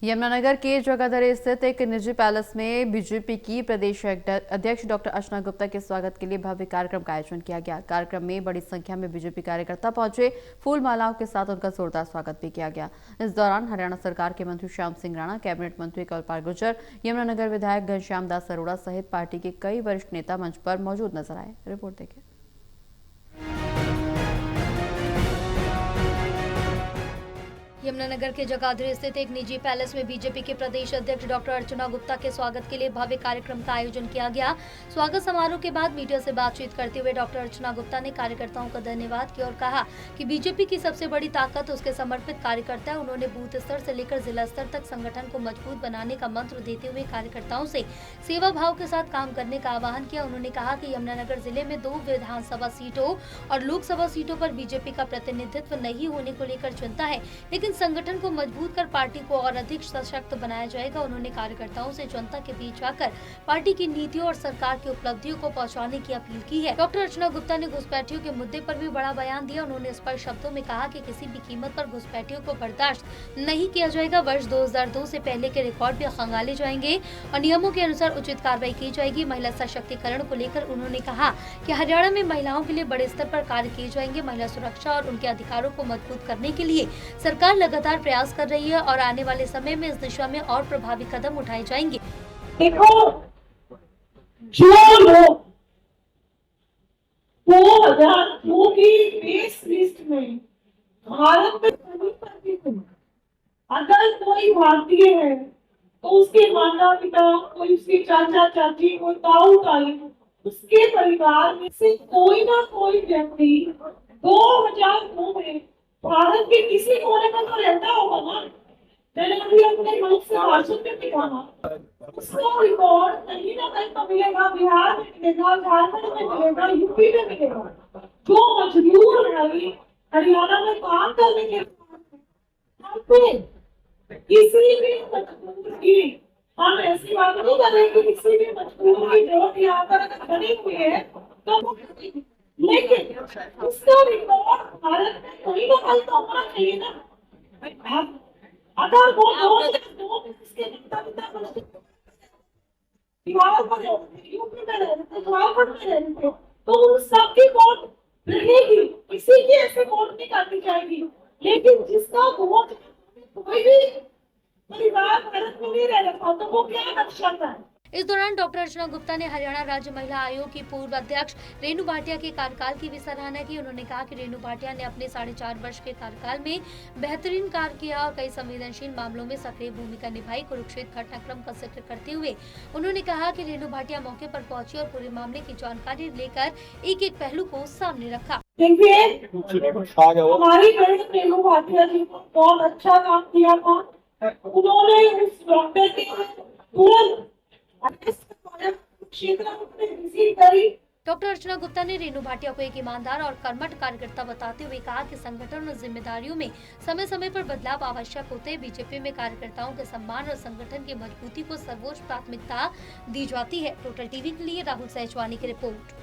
यमुनानगर के जगाधरी स्थित एक निजी पैलेस में बीजेपी की प्रदेश अध्यक्ष डॉक्टर अर्चना गुप्ता के स्वागत के लिए भव्य कार्यक्रम का आयोजन किया गया। कार्यक्रम में बड़ी संख्या में बीजेपी कार्यकर्ता पहुंचे। फूल मालाओं के साथ उनका जोरदार स्वागत भी किया गया। इस दौरान हरियाणा सरकार के मंत्री श्याम सिंह राणा, कैबिनेट मंत्री कवलपाल गुर्जर, यमुनानगर विधायक घनश्याम दास अरोड़ा सहित पार्टी के कई वरिष्ठ नेता मंच पर मौजूद नजर आए। रिपोर्ट देखिए। यमुनानगर के जगाधरी स्थित एक निजी पैलेस में बीजेपी के प्रदेश अध्यक्ष डॉक्टर अर्चना गुप्ता के स्वागत के लिए भव्य कार्यक्रम का आयोजन किया गया। स्वागत समारोह के बाद मीडिया से बातचीत करते हुए डॉक्टर अर्चना गुप्ता ने कार्यकर्ताओं का धन्यवाद किया और कहा कि बीजेपी की सबसे बड़ी ताकत उसके समर्पित कार्यकर्ता है। उन्होंने बूथ स्तर से लेकर जिला स्तर तक संगठन को मजबूत बनाने का मंत्र देते हुए कार्यकर्ताओं से सेवा भाव के साथ काम करने का आह्वान किया। उन्होंने कहा कि यमुनानगर जिले में 2 विधानसभा सीटों और लोकसभा सीटों पर बीजेपी का प्रतिनिधित्व नहीं होने को लेकर चिंता है, लेकिन संगठन को मजबूत कर पार्टी को और अधिक सशक्त बनाया जाएगा। उन्होंने कार्यकर्ताओं से जनता के बीच आकर पार्टी की नीतियों और सरकार की उपलब्धियों को पहुंचाने की अपील की है। डॉक्टर अर्चना गुप्ता ने घुसपैठियों के मुद्दे पर भी बड़ा बयान दिया। उन्होंने स्पष्ट शब्दों में कहा कि किसी भी कीमत पर घुसपैठियों को बर्दाश्त नहीं किया जाएगा। वर्ष 2002 से पहले के रिकॉर्ड भी खंगाले जाएंगे और नियमों के अनुसार उचित कार्रवाई की जाएगी। महिला सशक्तिकरण को लेकर उन्होंने कहा कि हरियाणा में महिलाओं के लिए बड़े स्तर पर कार्य किए जाएंगे। महिला सुरक्षा और उनके अधिकारों को मजबूत करने के लिए सरकार लगातार प्रयास कर रही है और आने वाले समय में इस दिशा में और प्रभावी कदम उठाए जाएंगे। देखो, जो लोग 2002 की बेस लिस्ट में भारत में सभी प्रतिशत, अगर कोई भारतीय है तो उसके माता पिता, कोई उसके चाचा चाची, कोई ताऊ ताई, उसके परिवार में से कोई ना कोई व्यक्ति 2002 में भारत के किसी कोने में तो रहता होगा ना। मैंने अभी अपने मुल्क से भाषण में भी कहा, उसका रिकॉर्ड कहीं ना कहीं तो मिलेगा, बिहार में मिलेगा, झारखंड में मिलेगा, यूपी में मिलेगा। जो मजबूर है हरियाणा में काम करने के किसी भी मजबूर की, हम ऐसी बात नहीं कर रहे कि किसी भी मजबूर की जरूरत यहाँ पर बनी हुई है तो, लेकिन उसका रिकॉर्ड भारत में कोई ना कोई तो होना चाहिए ना। अगर वो दो इसके बिहार में यूपी में रहते, झारखंड में रहते, तो उन सबकी वोट रहेगी, किसी की ऐसे वोट नहीं करनी जाएगी। लेकिन जिसका वोट कोई भी परिवार भारत में नहीं रह रहा तो वो क्या दर्शाता है। इस दौरान डॉक्टर अर्चना गुप्ता ने हरियाणा राज्य महिला आयोग की पूर्व अध्यक्ष रेणु भाटिया के कार्यकाल की भी सराहना की। उन्होंने कहा कि रेणु भाटिया ने अपने 4.5 वर्ष के कार्यकाल में बेहतरीन कार्य किया और कई संवेदनशील मामलों में सक्रिय भूमिका निभाई। कुरुक्षेत्र घटनाक्रम का जिक्र करते हुए उन्होंने कहा कि रेणु भाटिया मौके पर पहुंची और पूरे मामले की जानकारी लेकर एक पहलू को सामने रखा। हमारी रेणु भाटिया जी को बहुत अच्छा काम किया था। उन्होंने उस डॉक्टर के डॉक्टर अर्चना गुप्ता ने रेणु भाटिया को एक ईमानदार और कर्मठ कार्यकर्ता बताते हुए कहा कि संगठन और जिम्मेदारियों में समय समय पर बदलाव आवश्यक होते हैं। बीजेपी में कार्यकर्ताओं के सम्मान और संगठन की मजबूती को सर्वोच्च प्राथमिकता दी जाती है। टोटल टीवी के लिए राहुल सहजवानी की रिपोर्ट।